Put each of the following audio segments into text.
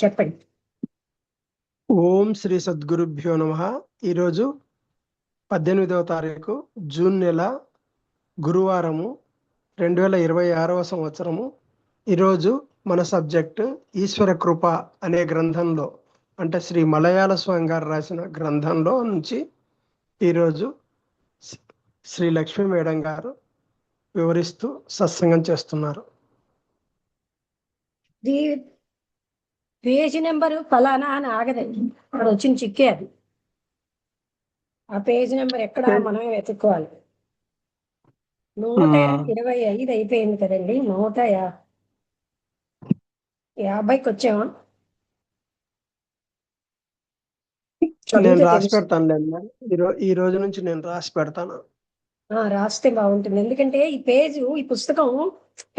చెప్పండి. ఓం శ్రీ సద్గురుభ్యో నమః. ఈరోజు 18వ తారీఖు జూన్ నెల గురువారము 2026వ సంవత్సరము. ఈరోజు మన సబ్జెక్ట్ ఈశ్వర కృప అనే గ్రంథంలో, అంటే శ్రీ మలయాళ స్వామి గారు రాసిన గ్రంథంలో నుంచి ఈరోజు శ్రీ లక్ష్మీ మేడం గారు వివరిస్తూ సత్సంగం చేస్తున్నారు. పేజీ నెంబరు ఫలానా అని ఆగదండి, అక్కడ వచ్చిన చిక్కే అది. ఆ పేజీ నెంబర్ ఎక్కడ మనమే వెతుక్కోవాలి. 125 అయిపోయింది కదండి. 150కి వచ్చామా? నేను చదివితే రాసి తెలుసు. పెడతాను. ఈ రోజు నుంచి నేను రాసి పెడతాను. రాస్తే బాగుంటుంది. ఎందుకంటే ఈ పుస్తకం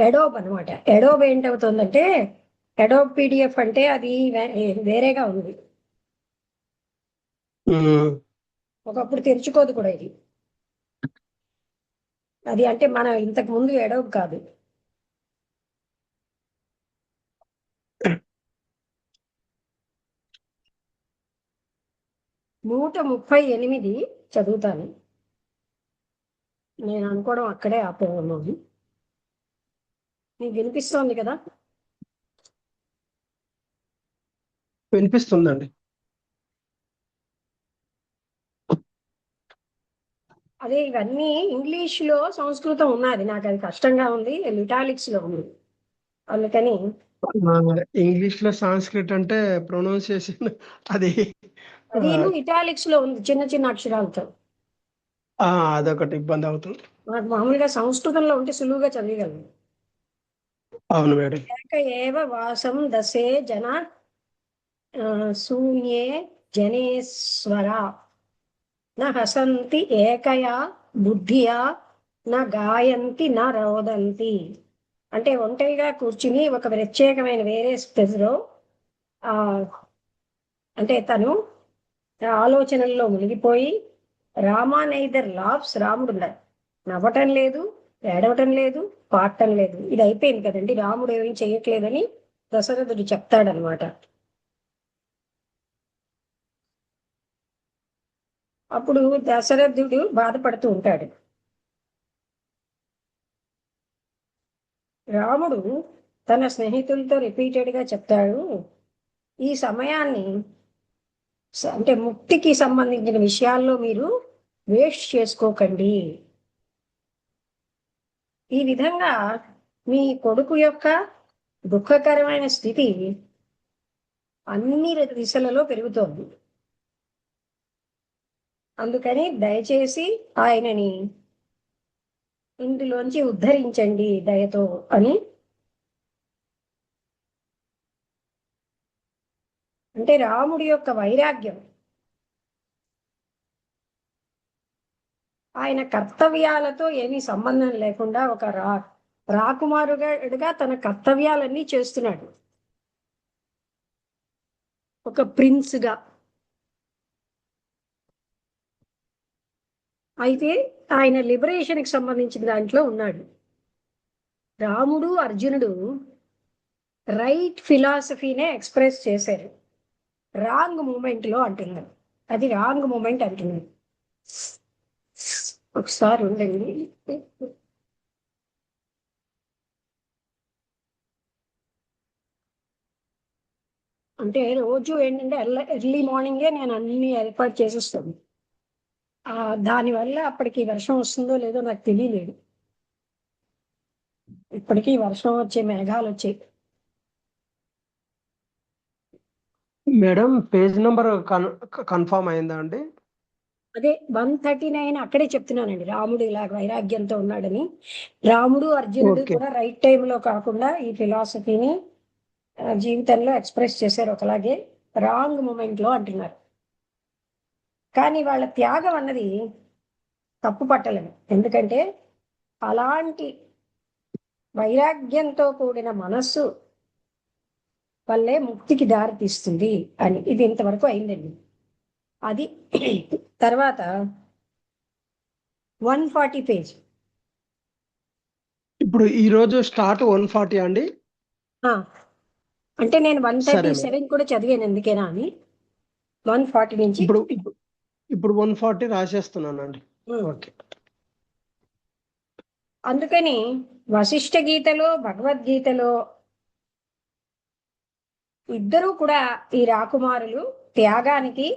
ఎడోబ్ అనమాట. ఎడోబ్ ఏంటవుతుందంటే, ఎడోబ్ PDF అంటే అది వేరేగా ఉంది. ఒకప్పుడు తెరుచుకోదు కూడా ఇది. అది అంటే మన ఇంతకు ముందు ఎడోబ్ కాదు. నూట 38 చదువుతాను. నేను అనుకోవడం అక్కడే ఆపేవాళ్ళని. నీకు వినిపిస్తోంది కదా? వినిపిస్తుందండి. అదే ఇవన్నీ ఇంగ్లీష్లో సంస్కృతం ఉన్నది. నాకు అది కష్టంగా ఉంది. లిటాలిక్స్ లో ఉంది. అందుకని ఇంగ్లీష్ లో సాంస్క్రిట్ అంటే ప్రొనౌన్సియేషన్ అది అది ఇటాలిక్స్ లో ఉంది, చిన్న చిన్న అక్షరాలతో. అదొకటి ఇబ్బంది అవుతుంది. నాకు మామూలుగా సంస్కృతంలో ఉంటే సులువుగా చదివగలను. అవును మేడం. ఏక ఏవ వాసం దశే జన శూన్యే జనేశ్వర న హసంతి ఏకయా బుద్ధియా న గాయంతి న రోదంతి. అంటే ఒంటరిగా కూర్చుని ఒక ప్రత్యేకమైన వేరే స్థితిలో ఆ అంటే తను ఆలోచనల్లో మునిగిపోయి, రామా నైదర్ లాఫ్స్, రాముడు నవ్వటం లేదు, ఏడవటం లేదు, పాడటం లేదు. ఇది అయిపోయింది కదండి. రాముడు ఏమీ చెయ్యట్లేదని దశరథుడు చెప్తాడనమాట. అప్పుడు దశరథుడు బాధపడుతూ ఉంటాడు. రాముడు తన స్నేహితులతో రిపీటెడ్గా చెప్తాడు, ఈ సమయాన్ని అంటే ముక్తికి సంబంధించిన విషయాల్లో మీరు వేస్ట్ చేసుకోకండి. ఈ విధంగా మీ కొడుకు యొక్క దుఃఖకరమైన స్థితి అన్ని దిశలలో పెరుగుతోంది. అందుకని దయచేసి ఆయనని ఇందులోంచి ఉద్ధరించండి దయతో అని. అంటే రాముడి యొక్క వైరాగ్యం, ఆయన కర్తవ్యాలతో ఏమీ సంబంధం లేకుండా ఒక రాకుమారుగా తన కర్తవ్యాలన్నీ చేస్తున్నాడు, ఒక ప్రిన్స్గా. అయితే ఆయన లిబరేషన్కి సంబంధించిన దాంట్లో ఉన్నాడు. రాముడు అర్జునుడు రైట్ ఫిలాసఫీనే ఎక్స్ప్రెస్ చేశారు, రాంగ్ మూమెంట్లో అంటున్నారు. అది రాంగ్ మూమెంట్ అంటున్నారు. ఒకసారి ఉండండి. అంటే రోజు ఏంటంటే ఎర్లీ మార్నింగే నేను అన్ని ఏర్పాటు చేసేస్తాను. దానివల్ల అప్పటికి వర్షం వస్తుందో లేదో నాకు తెలియలేదు. ఇప్పటికీ వర్షం వచ్చే మేఘాలు వచ్చాయి. మేడం, పేజ్ నెంబర్ కన్ఫర్మ్ అయిందా అండి? అదే 139 అక్కడే చెప్తున్నానండి. రాముడు ఇలా వైరాగ్యంతో ఉన్నాడని. రాముడు అర్జునుడు కూడా రైట్ టైంలో కాకుండా ఈ ఫిలాసఫీని జీవితంలో ఎక్స్ప్రెస్ చేశారు ఒకలాగే, రాంగ్ మూమెంట్లో అంటున్నారు. కానీ వాళ్ళ త్యాగం అన్నది తప్పు పట్టలేము. ఎందుకంటే అలాంటి వైరాగ్యంతో కూడిన మనస్సు వల్లే ముక్తికి దారి తీస్తుంది అని. ఇది ఇంతవరకు అయిందండి. అది తర్వాత 140 పేజ్. ఇప్పుడు ఈ రోజు స్టార్ట్ 140 అండి. అంటే నేను వన్ సరే థర్టీ మేడం. సెవెన్ కూడా చదివాను ఎందుకేనా అని 140 నుంచి. ఇప్పుడు ఇప్పుడు ఇప్పుడు 140 రాసేస్తున్నానండి. ఓకే. అందుకని వశిష్ఠ గీతలో భగవద్గీతలో ఇద్దరూ కూడా ఈ రాకుమారులు త్యాగానికి,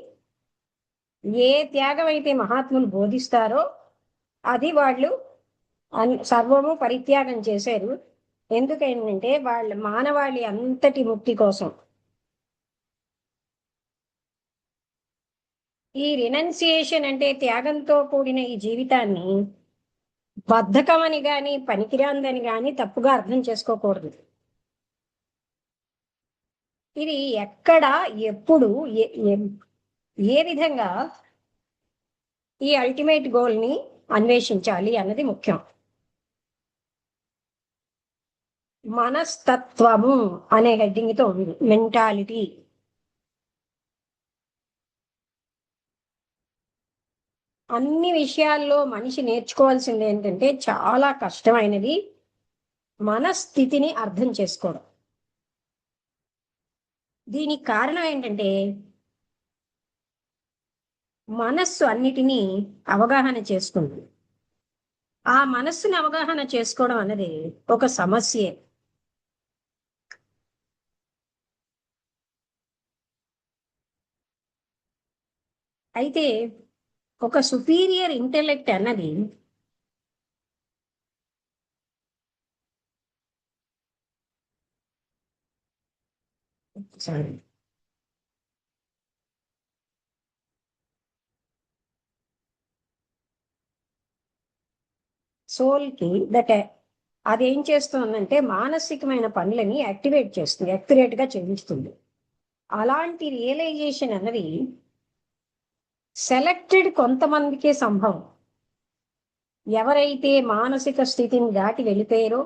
ఏ త్యాగం అయితే మహాత్ములు బోధిస్తారో అది వాళ్ళు సర్వము పరిత్యాగం చేశారు. ఎందుకంటే వాళ్ళ మానవాళి అంతటి ముక్తి కోసం. ఈ రినౌన్సియేషన్ అంటే త్యాగంతో కూడిన ఈ జీవితాన్ని బద్ధకం అని గాని పనికిరాందని గాని తప్పుగా అర్థం చేసుకోకూడదు. ఇది ఎక్కడ, ఎప్పుడు, ఏ విధంగా ఈ అల్టిమేట్ గోల్ ని అన్వేషించాలి అన్నది ముఖ్యం. మనస్తత్వము అనే హెడ్డింగ్ తో ఉంది మెంటాలిటీ. అన్ని విషయాల్లో మనిషి నేర్చుకోవాల్సింది ఏంటంటే చాలా కష్టమైనది మనస్థితిని అర్థం చేసుకోవడం. దీనికి కారణం ఏంటంటే మనస్సు అన్నిటినీ అవగాహన చేసుకుంది. ఆ మనస్సుని అవగాహన చేసుకోవడం అన్నది ఒక సమస్యే. అయితే ఒక సుపీరియర్ ఇంటెలెక్ట్ అన్నది సారీ సోల్ కి అదేం చేస్తుందంటే మానసికమైన పనులని యాక్టివేట్ చేస్తుంది, యాక్యురేట్ గా చేయిస్తుంది. అలాంటి రియలైజేషన్ అన్నది సెలెక్టెడ్ కొంతమందికే సంభవం. ఎవరైతే మానసిక స్థితిని దాటి వెళ్ళిపోయారో,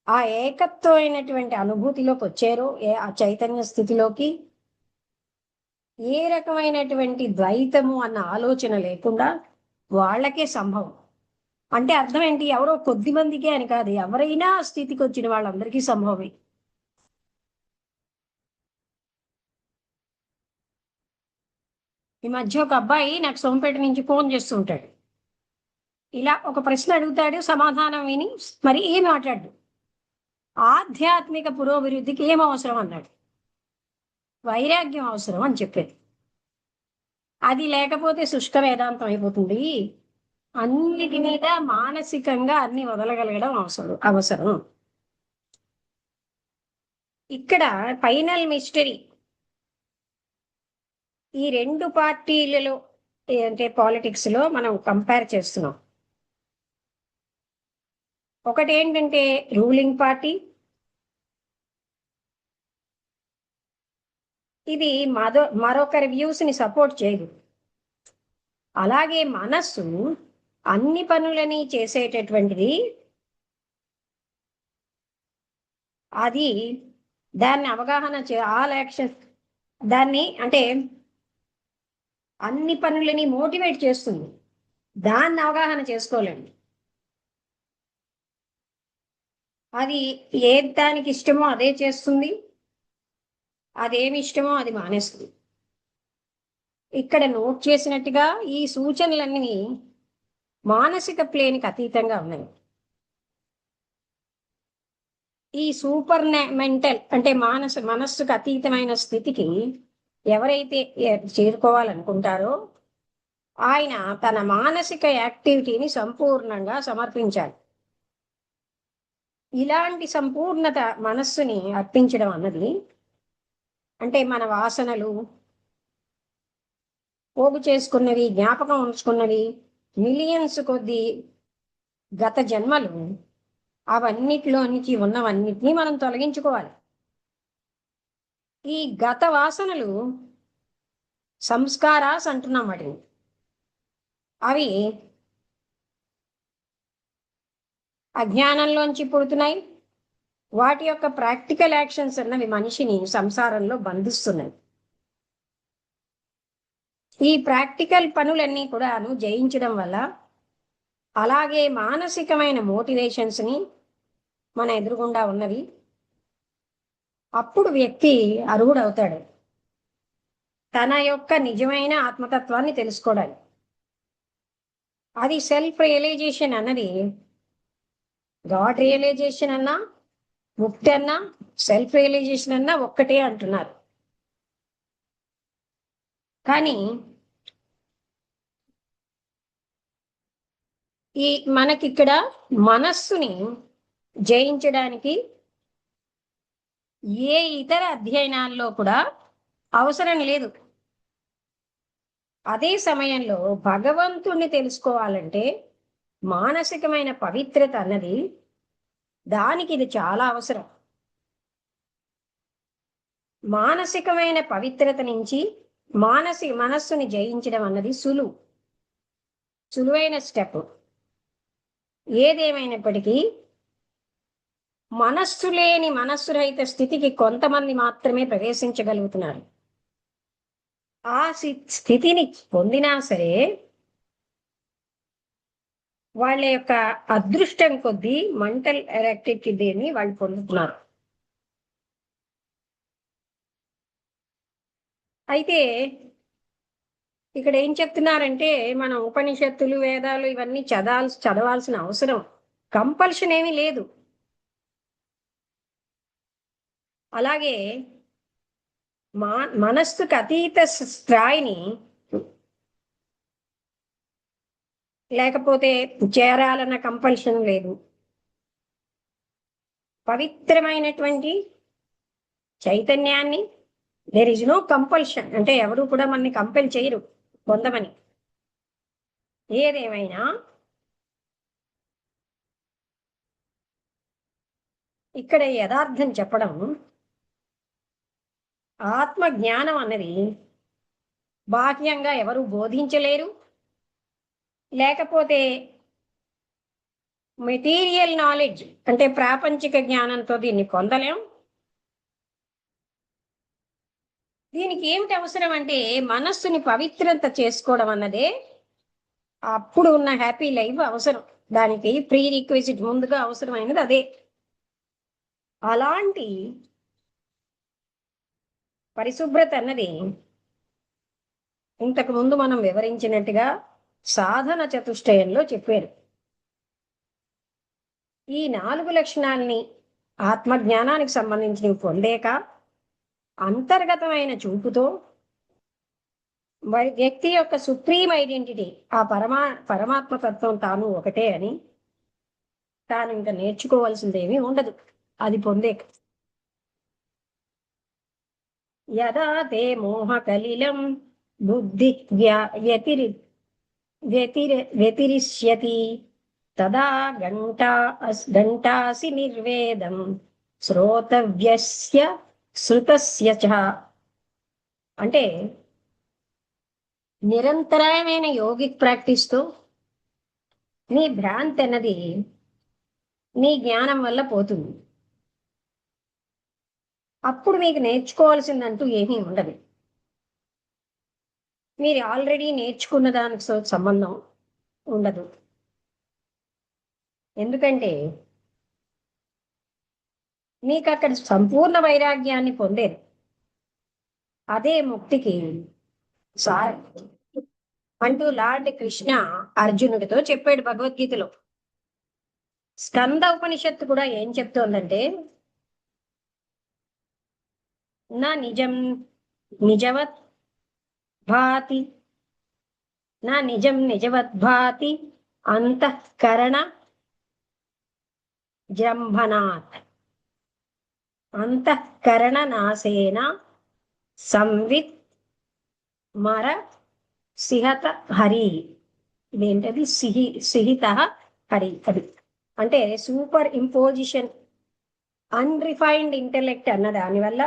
ఆ ఏకత్వమైనటువంటి అనుభూతిలోకి వచ్చారో, ఆ చైతన్య స్థితిలోకి, ఏ రకమైనటువంటి ద్వైతము అన్న ఆలోచన లేకుండా వాళ్ళకే సంభవం. అంటే అర్థం ఏంటి? ఎవరో కొద్ది మందికే అని కాదు, ఎవరైనా స్థితికి వచ్చిన వాళ్ళందరికీ సంభవమే. ఈ మధ్య ఒక అబ్బాయి నాకు సోంపేట నుంచి ఫోన్ చేస్తుంటాడు. ఇలా ఒక ప్రశ్న అడుగుతాడు, సమాధానం విని మరి ఏం మాట్లాడు. ఆధ్యాత్మిక పురోభివృద్ధికి ఏం అవసరం అన్నాడు. వైరాగ్యం అవసరం అని చెప్పేది. అది లేకపోతే శుష్క వేదాంతం అయిపోతుంది. అన్నిటి మీద మానసికంగా అన్ని వదలగలగడం అవసరం. ఇక్కడ ఫైనల్ మిస్టరీ ఈ రెండు పార్టీలలో అంటే పాలిటిక్స్ లో మనం కంపేర్ చేస్తున్నాం. ఒకటి ఏంటంటే రూలింగ్ పార్టీ, ఇది మరొకరి వ్యూస్ ని సపోర్ట్ చేయదు. అలాగే మనస్సు అన్ని పనులని చేసేటటువంటిది. అది దాన్ని అవగాహన ఆల్ యాక్షన్, దాన్ని అంటే అన్ని పనులని మోటివేట్ చేస్తుంది. దాన్ని అవగాహన చేసుకోలేండి. అది ఏ దానికి ఇష్టమో అదే చేస్తుంది, అదేమి ఇష్టమో అది మానేస్తుంది. ఇక్కడ నోట్ చేసినట్టుగా ఈ సూచనలన్నీ మానసిక ప్లేన్కి అతీతంగా ఉన్నాయి. ఈ సూపర్ మెంటల్ అంటే మనస్సుకు అతీతమైన స్థితికి ఎవరైతే చేరుకోవాలనుకుంటారో ఆయన తన మానసిక యాక్టివిటీని సంపూర్ణంగా సమర్పించాలి. ఇలాంటి సంపూర్ణత మనస్సుని అర్పించడం అన్నది అంటే మన వాసనలు, పోగు చేసుకున్నవి, జ్ఞాపకం ఉంచుకున్నవి మిలియన్స్ కొద్ది గత జన్మలు, అవన్నిటిలోనికి ఉన్నవన్నిటినీ మనం తొలగించుకోవాలి. ఈ గత వాసనలు సంస్కారాస్ అంటున్నాం వాటిని. అవి అజ్ఞానంలోంచి పుడుతున్నాయి. వాటి యొక్క ప్రాక్టికల్ యాక్షన్స్ అన్నవి మనిషిని సంసారంలో బంధిస్తున్నాయి. ఈ ప్రాక్టికల్ పనులన్నీ కూడాను జయించడం వల్ల, అలాగే మానసికమైన మోటివేషన్స్ ని మన ఎదురుగుండా ఉన్నవి అప్పుడు వ్యక్తి అర్హుడవుతాడు తన యొక్క నిజమైన ఆత్మతత్వాన్ని తెలుసుకోవడానికి. అది సెల్ఫ్ రియలైజేషన్ అన్నది గాడ్ రియలైజేషన్ అన్నా, ముక్తి అన్నా, సెల్ఫ్ రియలైజేషన్ అన్నా ఒక్కటే అంటున్నారు. కానీ ఈ మనకిక్కడ మనస్సుని జయించడానికి ఏ ఇతర అధ్యయనాల్లో కూడా అవసరం లేదు. అదే సమయంలో భగవంతుణ్ణి తెలుసుకోవాలంటే మానసికమైన పవిత్రత అన్నది దానికి ఇది చాలా అవసరం. మానసికమైన పవిత్రత నుంచి మనస్సుని జయించడం అన్నది సులువైన స్టెప్. ఏదేమైనప్పటికీ మనస్సు లేని మనస్సు రహిత స్థితికి కొంతమంది మాత్రమే ప్రవేశించగలుగుతున్నారు. ఆ స్థితిని పొందినా సరే వాళ్ళ యొక్క అదృష్టం కొద్దీ మెంటల్ యాక్టివిటీని వాళ్ళు పొందుతున్నారు. అయితే ఇక్కడ ఏం చెప్తున్నారంటే మనం ఉపనిషత్తులు వేదాలు ఇవన్నీ చదవాల్సిన అవసరం కంపల్షన్ ఏమీ లేదు. అలాగే మనస్సుకు అతీత స్థాయిని లేకపోతే చేరాలన్న కంపల్షన్ లేదు. పవిత్రమైనటువంటి చైతన్యాన్ని దేర్ ఇస్ నో కంపల్షన్, అంటే ఎవరు కూడా మనని కంపెల్ చేయరు పొందమని. ఏదేమైనా ఇక్కడ యథార్థం చెప్పడం, ఆత్మ జ్ఞానం అన్నది బాహ్యంగా ఎవరు బోధించలేరు, లేకపోతే మెటీరియల్ నాలెడ్జ్ అంటే ప్రాపంచిక జ్ఞానంతో దీన్ని పొందలేం. దీనికి ఏమిటి అవసరం అంటే మనస్సుని పవిత్రత చేసుకోవడం అన్నదే అప్పుడు ఉన్న హ్యాపీ లైఫ్ అవసరం. దానికి ప్రీ రిక్విజిట్ ముందుగా అవసరమైనది అదే. అలాంటి పరిశుభ్రత అన్నది ఇంతకు ముందు మనం వివరించినట్టుగా సాధన చతుష్టయంలో చెప్పారు. ఈ 4 లక్షణాలని ఆత్మజ్ఞానానికి సంబంధించినవి పొందేక అంతర్గతమైన చూపుతో వ్యక్తి యొక్క సుప్రీం ఐడెంటిటీ ఆ పరమాత్మతత్వం తాను ఒకటే అని తాను ఇంకా నేర్చుకోవాల్సిందేమీ ఉండదు అది పొందేక. యదా తే మోహ కలిలం బుద్ధి వ్యతిరిష్యతి తదా ఘంటాసి నిర్వేదం శ్రోతవ్యస్య శృతస్య చ. అంటే నిరంతరాయమైన యోగిక్ ప్రాక్టీస్తో నీ భ్రాంతి అన్నది నీ జ్ఞానం వల్ల పోతుంది. అప్పుడు మీకు నేర్చుకోవాల్సిందంటూ ఏమీ ఉండదు. మీరు ఆల్రెడీ నేర్చుకున్న దానికి సంబంధం ఉండదు. ఎందుకంటే మీకు అక్కడ సంపూర్ణ వైరాగ్యాన్ని పొందేది. అదే ముక్తికి సార్ అంటూ లార్డ్ కృష్ణ అర్జునుడితో చెప్పాడు భగవద్గీతలో. స్కంద ఉపనిషత్తు కూడా ఏం చెప్తోందంటే నా నిజం నిజవత్ భాతి, నా నిజం నిజవత్ భాతి అంతఃకరణ జంభనాత్ అంతఃకరణ నాశేన సంవిత్ మర సిహత హరి. ఇదేంటది సిహిత హరి. అది అంటే సూపర్ ఇంపోజిషన్ అన్రిఫైన్డ్ ఇంటెలెక్ట్ అన్న దానివల్ల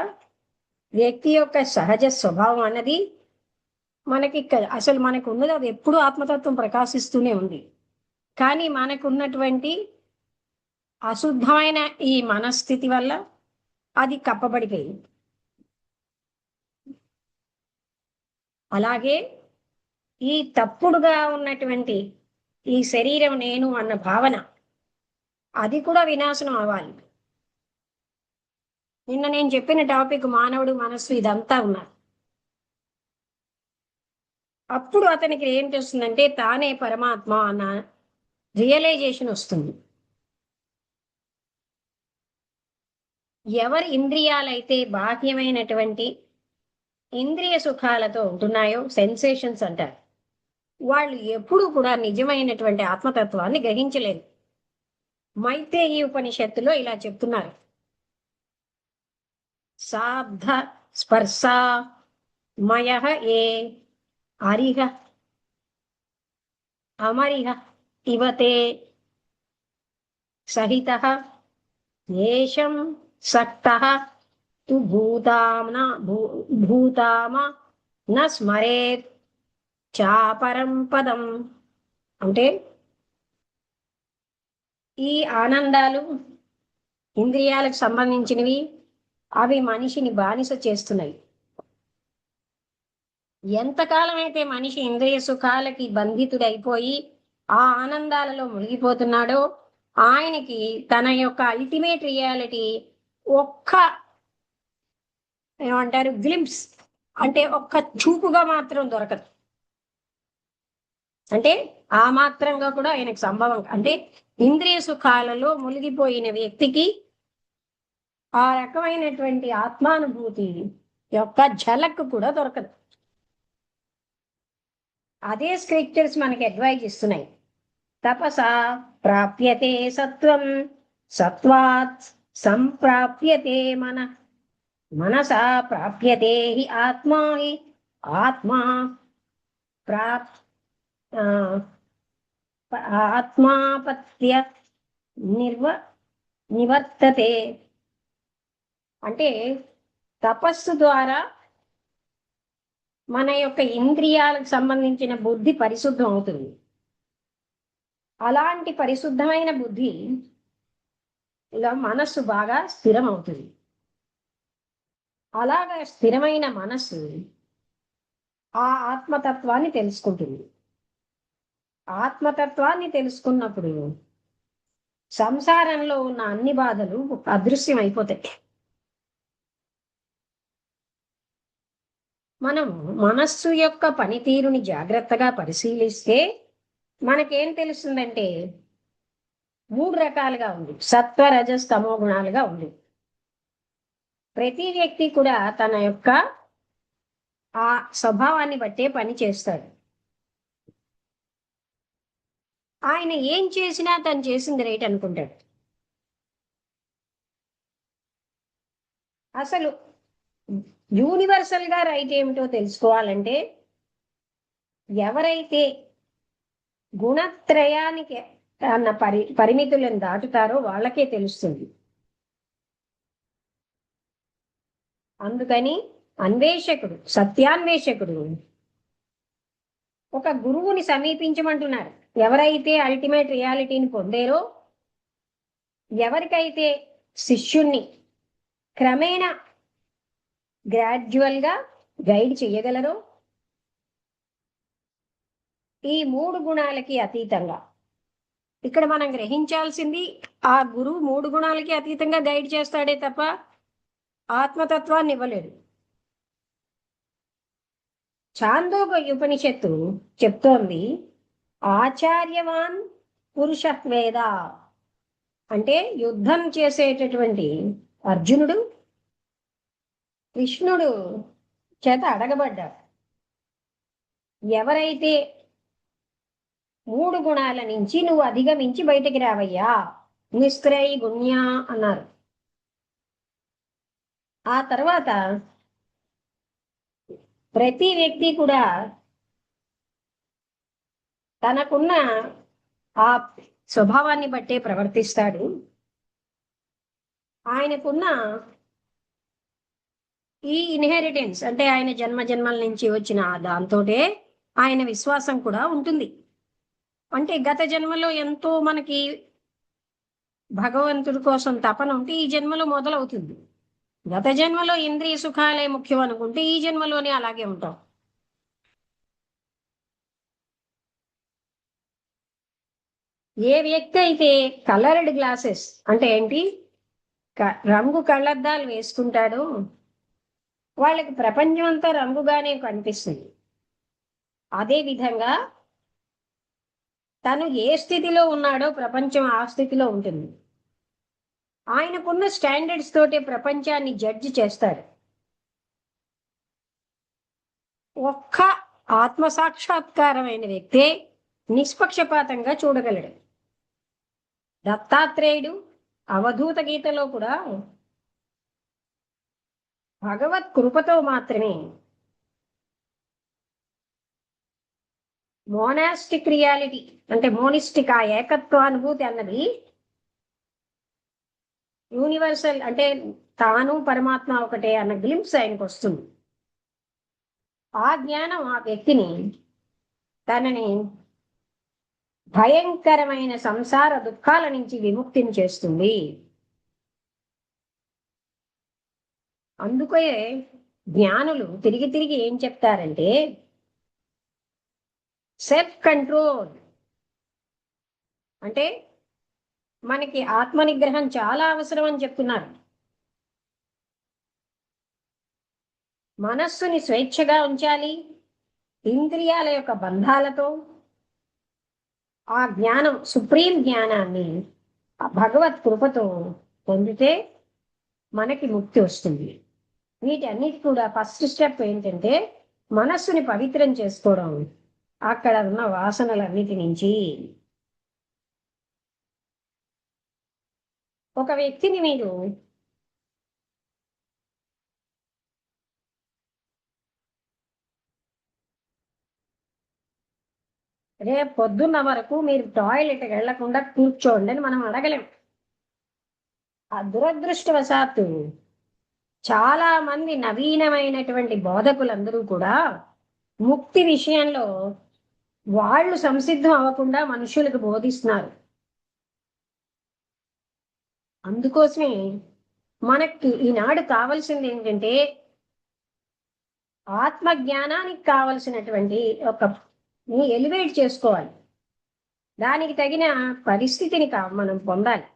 వ్యక్తి యొక్క సహజ స్వభావం అన్నది మనకి అసలు మనకు ఉన్నది అది ఎప్పుడు ఆత్మతత్వం ప్రకాశిస్తూనే ఉంది. కానీ మనకున్నటువంటి అశుద్ధమైన ఈ మనస్థితి వల్ల అది కప్పబడిపోయింది. అలాగే ఈ తప్పుడుగా ఉన్నటువంటి ఈ శరీరం నేను అన్న భావన అది కూడా వినాశనం అవ్వాలి. నిన్న నేను చెప్పిన టాపిక్ మానవుడు మనస్సు ఇదంతా ఉన్నారు. అప్పుడు అతనికి ఏంటి వస్తుందంటే తానే పరమాత్మ అన్న రియలైజేషన్ వస్తుంది. ఎవరి ఇంద్రియాలైతే బాహ్యమైనటువంటి ఇంద్రియ సుఖాలతో ఉంటున్నాయో, సెన్సేషన్స్ అంటారు, వాళ్ళు ఎప్పుడు కూడా నిజమైనటువంటి ఆత్మతత్వాన్ని గ్రహించలేరు. మైత్రేయి ఉపనిషత్తులో ఇలా చెప్తున్నారు, సాబ్ధ స్పర్శ మయః ఏ అరిహ అమరిహ ఇవతే సహితః ఏషం సక్తః తు భూతామ న స్మరేత్ చాపరం పదం. అంటే ఈ ఆనందాలు ఇంద్రియాలకు సంబంధించినవి, అవి మనిషిని బానిస చేస్తున్నాయి. ఎంతకాలం అయితే మనిషి ఇంద్రియ సుఖాలకి బంధితుడైపోయి ఆ ఆనందాలలో మునిగిపోతున్నాడో, ఆయనకి తన యొక్క అల్టిమేట్ రియాలిటీ ఒక్క ఏమంటారు గ్లింప్స్, అంటే ఒక్క చూపుగా మాత్రం దొరకదు. అంటే ఆ మాత్రంగా కూడా ఆయనకు సంభవం. అంటే ఇంద్రియ సుఖాలలో మునిగిపోయిన వ్యక్తికి ఆ రకమైనటువంటి ఆత్మానుభూతి యొక్క ఝలక్ కూడా దొరకదు. అదే స్క్రిప్చర్స్ మనకి అడ్వైజ్ ఇస్తున్నాయి. తపసా ప్రాప్యతే సత్వం, సత్వాత్ సంప్రాప్యతే మనసా ప్రాప్యతే హి ఆత్మా, ఆత్మా ఆత్మాపత్య నివర్తతే. అంటే తపస్సు ద్వారా మన యొక్క ఇంద్రియాలకు సంబంధించిన బుద్ధి పరిశుద్ధం అవుతుంది. అలాంటి పరిశుద్ధమైన బుద్ధి ఇలా మనస్సు బాగా స్థిరం అవుతుంది. అలాగా స్థిరమైన మనస్సు ఆ ఆత్మతత్వాన్ని తెలుసుకుంటుంది. ఆత్మతత్వాన్ని తెలుసుకున్నప్పుడు సంసారంలో ఉన్న అన్ని బాధలు అదృశ్యం అయిపోతాయి. మనం మనస్సు యొక్క పనితీరుని జాగ్రత్తగా పరిశీలిస్తే మనకేం తెలుస్తుందంటే 3 రకాలుగా ఉంది. సత్వ, రజస్, తమో గుణాలుగా ఉంది. ప్రతి వ్యక్తి కూడా తన యొక్క ఆ స్వభావాన్ని బట్టే పని చేస్తాడు. ఆయన ఏం చేసినా తను చేసింది రైట్ అనుకుంటాడు. అసలు యూనివర్సల్ గా రైట్ ఏమిటో తెలుసుకోవాలంటే ఎవరైతే గుణత్రయానికి అన్న పరిమితులను దాటుతారో వాళ్ళకే తెలుస్తుంది. అందుకని అన్వేషకుడు, సత్యాన్వేషకుడు ఒక గురువుని సమీపించమంటున్నారు. ఎవరైతే అల్టిమేట్ రియాలిటీని పొందారో, ఎవరికైతే శిష్యుణ్ణి క్రమేణా గ్రాడ్యువల్ గా గైడ్ చేయగలరో, ఈ 3 గుణాలకి అతీతంగా, ఇక్కడ మనం గ్రహించాల్సింది ఆ గురువు 3 గుణాలకి అతీతంగా గైడ్ చేస్తాడే తప్ప ఆత్మతత్వాన్ని ఇవ్వలేడు. ఛాందోగ ఉపనిషత్తు చెప్తోంది, ఆచార్యవాన్ పురుష వేద. అంటే యుద్ధం చేసేటటువంటి అర్జునుడు కృష్ణుడు చేత అడగబడ్డాడు, ఎవరైతే 3 గుణాల నుంచి నువ్వు అధిగమించి బయటికి రావయ్యా, నిస్త్రై గుణ్యా అన్నారు. ఆ తర్వాత ప్రతి వ్యక్తి కూడా తనకున్న ఆ స్వభావాన్ని బట్టే ప్రవర్తిస్తాడు. ఆయనకున్న ఈ ఇన్హెరిటెన్స్ అంటే ఆయన జన్మల నుంచి వచ్చిన దాంతోటే ఆయన విశ్వాసం కూడా ఉంటుంది. అంటే గత జన్మలో ఎంతో మనకి భగవంతుడి కోసం తపన ఉంటే ఈ జన్మలో మొదలవుతుంది. గత జన్మలో ఇంద్రియ సుఖాలే ముఖ్యం అనుకుంటే ఈ జన్మలోనే అలాగే ఉంటాం. ఏ వ్యక్తి అయితే కలర్డ్ గ్లాసెస్ అంటే ఏంటి, రంగు కళ్ళద్దాలు వేసుకుంటాడో వాళ్ళకి ప్రపంచం అంతా రంగుగానే కనిపిస్తుంది. అదేవిధంగా తను ఏ స్థితిలో ఉన్నాడో ప్రపంచం ఆ స్థితిలో ఉంటుంది. ఆయనకున్న స్టాండర్డ్స్ తోటే ప్రపంచాన్ని జడ్జి చేస్తాడు. ఒక్క ఆత్మసాక్షాత్కారమైన వ్యక్తే నిష్పక్షపాతంగా చూడగలడు. దత్తాత్రేయుడు అవధూత గీతలో కూడా భగవత్ కృపతో మాత్రమే మోనాస్టిక్ రియాలిటీ అంటే మోనిస్టిక్ ఆ ఏకత్వానుభూతి అన్నది యూనివర్సల్ అంటే తాను పరమాత్మ ఒకటే అన్న గ్లింప్స్ ఆయనకు వస్తుంది. ఆ జ్ఞానం ఆ వ్యక్తిని తనని భయంకరమైన సంసార దుఃఖాల నుంచి విముక్తిని చేస్తుంది. అందుకే జ్ఞానులు తిరిగి తిరిగి ఏం చెప్తారంటే సెల్ఫ్ కంట్రోల్ అంటే మనకి ఆత్మ నిగ్రహం చాలా అవసరం అని చెప్తున్నారు. మనస్సుని స్వేచ్ఛగా ఉంచాలి. ఇంద్రియాల యొక్క బంధాలతో ఆ జ్ఞానం సుప్రీం జ్ఞానాన్ని భగవత్ కృపతో పొందితే మనకి ముక్తి వస్తుంది. వీటన్నిటి కూడా ఫస్ట్ స్టెప్ ఏంటంటే మనస్సుని పవిత్రం చేసుకోవడం. అక్కడ ఉన్న వాసనలన్నిటి నుంచి ఒక వ్యక్తిని మీరు రేపు పొద్దున్న వరకు మీరు టాయిలెట్ వెళ్లకుండా కూర్చోండి అని మనం అడగలేం. ఆ దురదృష్టవశాత్తు చాలా మంది నవీనమైనటువంటి బోధకులందరూ కూడా ముక్తి విషయంలో వాళ్ళు సంసిద్ధం అవ్వకుండా మనుషులకు బోధిస్తున్నారు. అందుకోసమే మనకి ఈనాడు కావలసింది ఏంటంటే ఆత్మజ్ఞానానికి కావలసినటువంటి ఒక ఎలివేట్ చేసుకోవాలి. దానికి తగిన పరిస్థితిని మనం పొందాలి.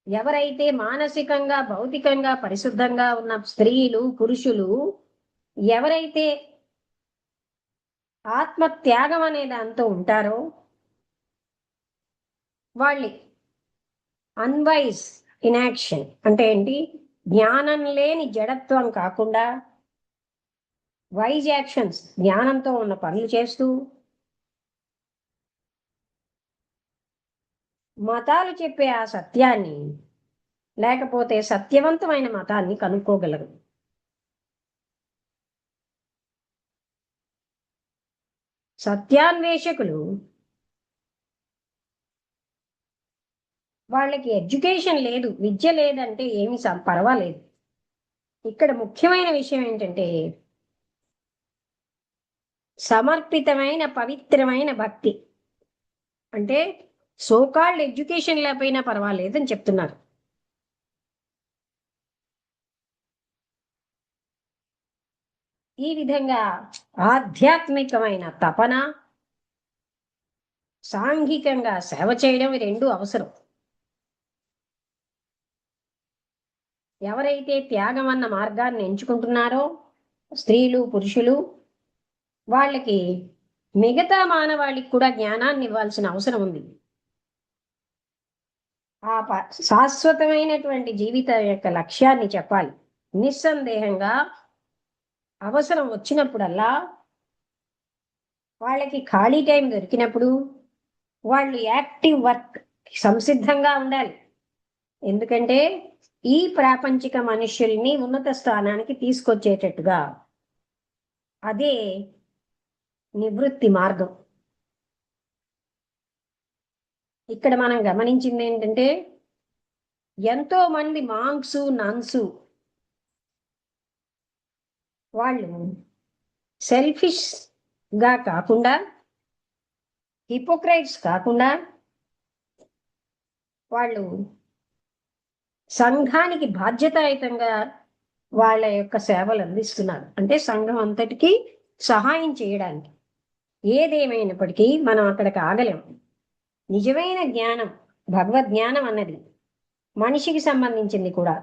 ఎవరైతే మానసికంగా భౌతికంగా పరిశుద్ధంగా ఉన్న స్త్రీలు పురుషులు ఎవరైతే ఆత్మత్యాగం అనే దాంతో ఉంటారో వాళ్ళు అన్వైజ్ ఇన్యాక్షన్ అంటే ఏంటి, జ్ఞానం లేని జడత్వం కాకుండా వైజ్ యాక్షన్స్ జ్ఞానంతో ఉన్న పనులు చేస్తూ మతాలు చెప్పే ఆ సత్యాన్ని లేకపోతే సత్యవంతమైన మతాన్ని కనుక్కోగలరు. సత్యాన్వేషకులు వాళ్ళకి ఎడ్యుకేషన్ లేదు, విద్య లేదంటే ఏమి పర్వాలేదు. ఇక్కడ ముఖ్యమైన విషయం ఏంటంటే సమర్పితమైన పవిత్రమైన భక్తి. అంటే సోకాల్డ్ ఎడ్యుకేషన్ లేకపోయినా పర్వాలేదు అని చెప్తున్నారు. ఈ విధంగా ఆధ్యాత్మికమైన తపన, సాంఘికంగా సేవ చేయడం రెండు అవసరం. ఎవరైతే త్యాగం అన్న మార్గాన్ని ఎంచుకుంటున్నారో స్త్రీలు పురుషులు వాళ్ళకి మిగతా మానవాళికి కూడా జ్ఞానాన్ని ఇవ్వాల్సిన అవసరం ఉంది. ఆ శాశ్వతమైనటువంటి జీవితం యొక్క లక్ష్యాన్ని చెప్పాలి. నిస్సందేహంగా అవసరం వచ్చినప్పుడల్లా వాళ్ళకి ఖాళీ టైం దొరికినప్పుడు వాళ్ళు యాక్టివ్ వర్క్ సంసిద్ధంగా ఉండాలి. ఎందుకంటే ఈ ప్రాపంచిక మనుష్యుల్ని ఉన్నత స్థానానికి తీసుకొచ్చేటట్టుగా అదే నివృత్తి మార్గం. ఇక్కడ మనం గమనించింది ఏంటంటే ఎంతో మంది మాంక్స్ నన్స్ వాళ్ళు సెల్ఫిష్ గా కాకుండా హిపోక్రైట్స్ కాకుండా వాళ్ళు సంఘానికి బాధ్యతాయుతంగా వాళ్ళ యొక్క సేవలు అందిస్తున్నారు. అంటే సంఘం అంతటికీ సహాయం చేయడానికి. ఏదేమైనప్పటికీ మనం అక్కడికి ఆగలేం. నిజమైన జ్ఞానం, భగవద్జ్ఞానం అన్నది మనిషికి సంబంధించింది కూడా.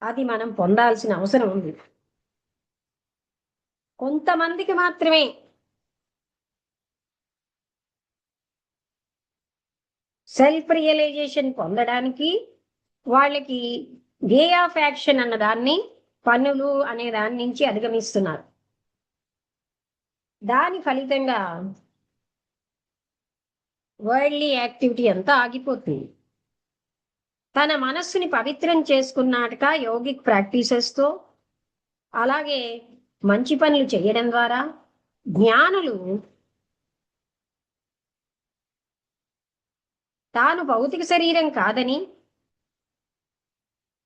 అది మనం పొందాల్సిన అవసరం ఉంది. కొంతమందికి మాత్రమే సెల్ఫ్ రియలైజేషన్ పొందడానికి వాళ్ళకి వే ఆఫ్ యాక్షన్ అన్న దాన్ని, పనులు అనే దాని నుంచి అధిగమిస్తున్నారు. దాని ఫలితంగా వరల్డ్లీ యాక్టివిటీ అంతా ఆగిపోతుంది. తన మనస్సుని పవిత్రం చేసుకున్నాక యోగిక్ ప్రాక్టీసెస్తో, అలాగే మంచి పనులు చేయడం ద్వారా జ్ఞానులు తాను భౌతిక శరీరం కాదని,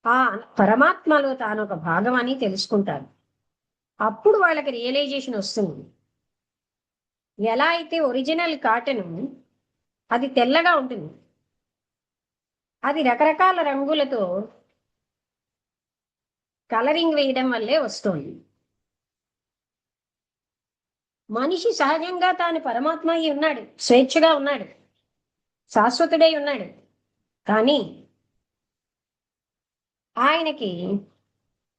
ఆ పరమాత్మలో తాను ఒక భాగం అని తెలుసుకుంటారు. అప్పుడు వాళ్ళకి రియలైజేషన్ వస్తుంది. ఎలా అయితే ఒరిజినల్ కాటన్ అది తెల్లగా ఉంటుంది, అది రకరకాల రంగులతో కలరింగ్ వేయడం వల్లే వస్తుంది. మనిషి సహజంగా తాను పరమాత్మ అయి ఉన్నాడు, స్వేచ్ఛగా ఉన్నాడు, శాశ్వతుడై ఉన్నాడు. కానీ ఆయనకి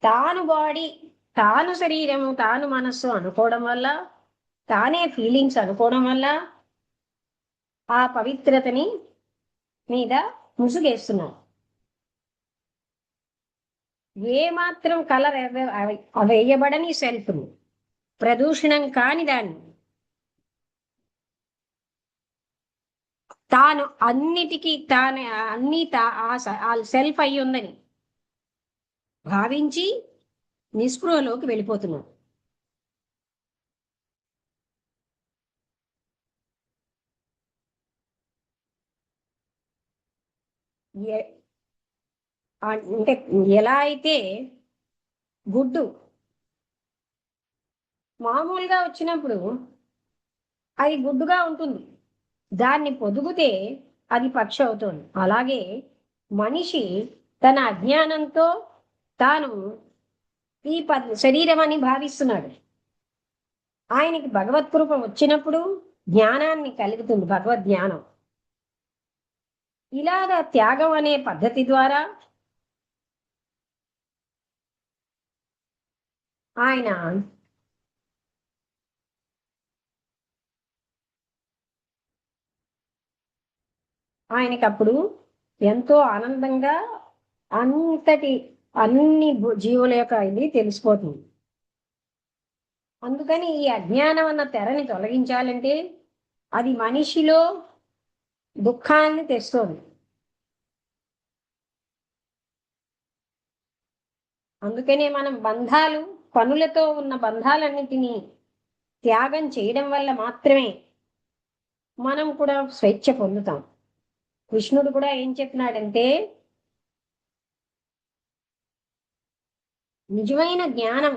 తాను బాడీ, తాను శరీరము, తాను మనస్సు అనుకోవడం వల్ల, తానే ఫీలింగ్స్ అనుకోవడం వల్ల ఆ పవిత్రతని మీద ముసుగేస్తున్నారు. ఏ మాత్రం కలర్ వేయబడని సెల్ఫ్ను, ప్రదూషణం కాని దాన్ని, తాను అన్నిటికీ తాను అన్ని ఆ సెల్ఫ్ అయి ఉందని భావించి నిస్పృహలోకి వెళ్ళిపోతున్నాడు. అంటే ఎలా అయితే గుడ్డు మామూలుగా వచ్చినప్పుడు అది గుడ్డుగా ఉంటుంది, దాన్ని పొదుగుతే అది పక్షి అవుతుంది. అలాగే మనిషి తన అజ్ఞానంతో తాను ఈ శరీరం అని భావిస్తున్నాడు. ఆయనకి భగవత్ కృప వచ్చినప్పుడు జ్ఞానాన్ని కలుగుతుంది, భగవద్జ్ఞానం. ఇలాగా త్యాగం అనే పద్ధతి ద్వారా ఆయన ఆయనకప్పుడు ఎంతో ఆనందంగా అన్ని జీవుల యొక్క ఇది తెలిసిపోతుంది. అందుకని ఈ అజ్ఞానం అన్న తెరని తొలగించాలంటే అది మనిషిలో దుఃఖాన్ని తెస్తుంది. అందుకనే మనం బంధాలు, పనులతో ఉన్న బంధాలన్నిటినీ త్యాగం చేయడం వల్ల మాత్రమే మనం కూడా స్వేచ్ఛ పొందుతాం. కృష్ణుడు కూడా ఏం చెప్పినాడంటే, నిజమైన జ్ఞానం